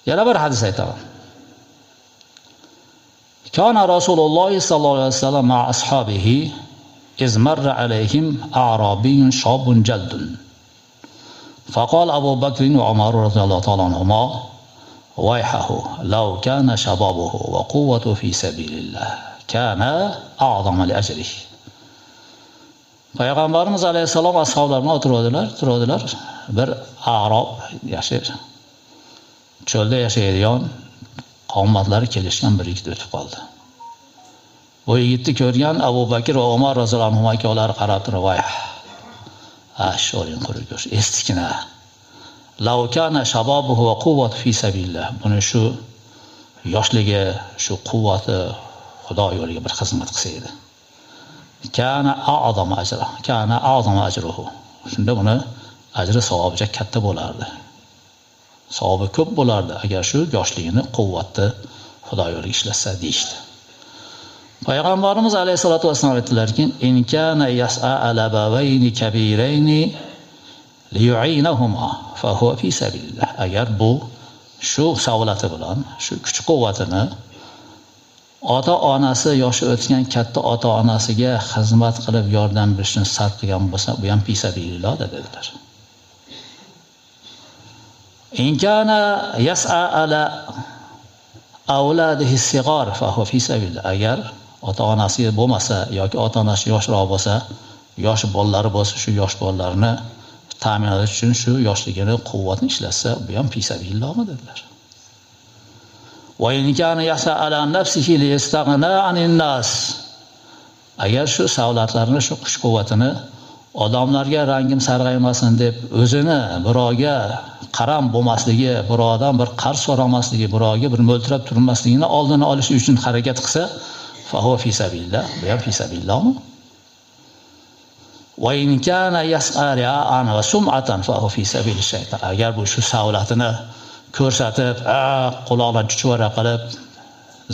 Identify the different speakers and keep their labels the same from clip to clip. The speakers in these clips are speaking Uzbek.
Speaker 1: Yana bir hadis aytaman. Kana Rasululloh sallallohu alayhi vasallam ma ashabihi iz marra alayhim a'rabiyyun shabun jaddun. فقال أبو بكر وعمر رضي الله تعالى عنهما ويحه لو كان شبابه وقوة في سبيل الله كان أعظم لأجره. Payg'ambarimiz alayhissalom ashablarni o'tiradilar. Bir Arob cho'lda yashaydigan qomatlari kelishgan bir yigit o'tib qoldi. Bu yigitni ko'rgan Abu Bakr va Umar roziyallohu anhu akalari qarab turib, "Voy, sho'ring qurib estikina. Law kana shababuhu va quvvatu fi sabilillah." Buni shu yoshligi, shu quvvati Xudo yo'liga bir xizmat qilsa edi. Kana a'zama ajruhu. Shunda buni ajri savobi katta bo'lardi. Savobi ko'p bo'lardi agar shu yoshligini, quvvatni Xudo yo'liga ishlatsa deydi. Payg'ambarimiz alayhisolatu vasallam aytdilarki, "In kana yas'a ala bawayni kabirayni liyu'inahuma fa huwa fi sabilillah." Agar bu shu savolati bilan, shu kuch-quvvatini ota-onasi yoshi o'tgan katta ota-onasiga xizmat qilib yordam berishni sarf qilgan bo'lsa, bu ham fi sabilillah dedilar. In kana yas'a ala avladihi sigar fa huwa fi sabilillah. Agar ota-onasi bo'lmasa yoki ota-onasi yoshroq bo'lsa, yosh bolalari bo'lsa, shu yosh bolalarini ta'minlash uchun shu yoshligini, quvvatini ishlatsa, bu ham fi sabilillohmi dedilar. Va in kana yas'a ala nafsihi liyastaghna 'anil nas. Agar shu savlatlarini, shu kuch-quvvatini odamlarga rangim sarg'aymasin deb o'zini birovga qaram bo'lmasligi, birovdan bir qarz so'ramasligi, birovga bir mo'ltirab turmasligini oldini olish uchun harakat qilsa, fa huwa fi sabilillah. Bu ham fi sabilillahmi? Va in kana yas'a ria'an va sum'atan fa huwa fi sabilish shayton. Agar bu shu savlatini ko'rsatib, quloqlarni chuchvara qilib,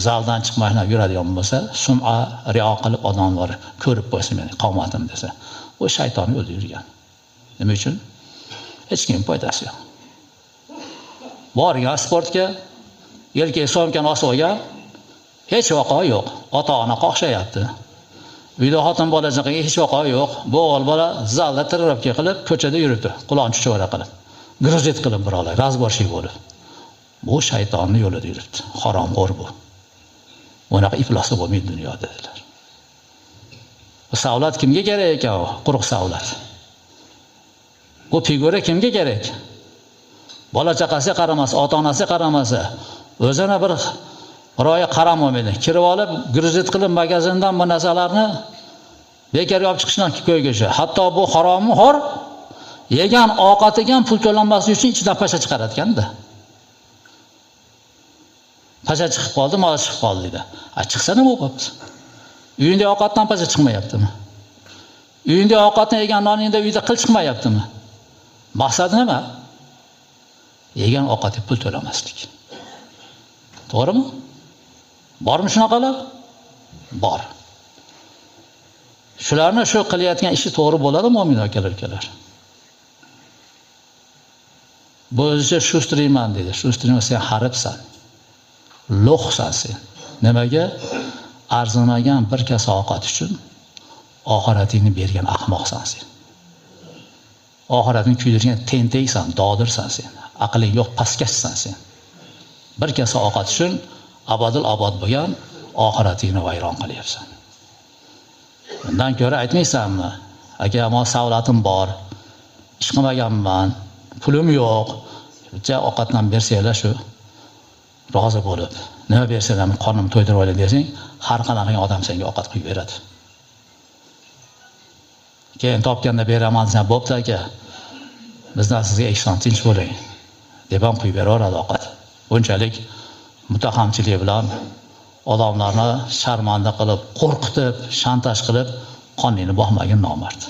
Speaker 1: zaldan chiqmay yuradigan bo'lsa, sum'a riyo qilib odamlar ko'rib qo'ysin meni qomatim desa, bu shaytonning yo'lida yurgan. Nima uchun? Hech kim foydasi yo'q. Borgan sportga yelkasiga somkani osib olgan, hech vaqo yo'q. Ota-ona qo'shayapti. Uyda xotin bola chaqaga hech vaqo yo'q. Bu o'g'il bola zalda tirrabga qilib, ko'chada yuribdi, quloqni chuchvara qilib, gruzit qilib birolar, razborshik bo'lib. Bu shaytonning yo'lida yuribdi. Haromxo'r bu. Bunaqa iflosi bo'lmaydi dunyoda dedilar. Bu savlat kimga kerak ekan u? Quruq savlat. Bu figura kimga kerak? Bola chaqasiga qaramasa, ota-onasiga qaramasa, o'zini bir biroya qaram olmaydi. Kirib olib, gruzit qilib magazindan bu narsalarni bekor olib chiqishdan ko'ygishi. Hatto bu haromni xor yegan ovqatiga pul to'lanmasligi uchun ichidan pasha chiqaratganda. Pasha chiqib qoldi, mol chiqib qoldi dedi. Chiqsa nima bo'pti? Uyingda ovqatdan pasha chiqmayaptimi? Uyingda ovqatni yegan noningda uyda qil chiqmayaptimi? Maqsad nima? Yegan ovqatga pul to'lamaslik. To'g'rimi? Bormi shunaqalar? Bor. Shularni shu qilayotgan ishi to'g'ri bo'ladi mo'min akalar. Bu o'zicha shustriyman dedi. Shustriyman, sen haribsan. Lo'qsan sen. Nimaga? Arzimagan bir kasa ovqat uchun oxiratingni bergan ahmoqsan sen. Oxiratni kuydirgan tentaksan, dodirsan sen. Aqling yo'q, pastkashsan sen. Bir kasa ovqat uchun abadul abad bo'lgan oxiratingni vayron qilyapsan. Bundan ko'ra aytmaysanmi? Agar men savlatim bor, ish qilmaganman, pulim yo'q, bitta ovqatdan bersanglar shu rozi bo'lib, nima bersanglar qornim to'ydirib olay desang, har qanaqa odam senga ovqat quyib beradi. Keyin topganda beraman desa, bo'pti aka, bizdan sizga ehson tinch bo'ling deb ham quyib beraveradi ovqat. Bunchalik mutahamchilik bilan odamlarni sharmanda qilib, qo'rqitib, shantaj qilib, qonini boqmagan nomard.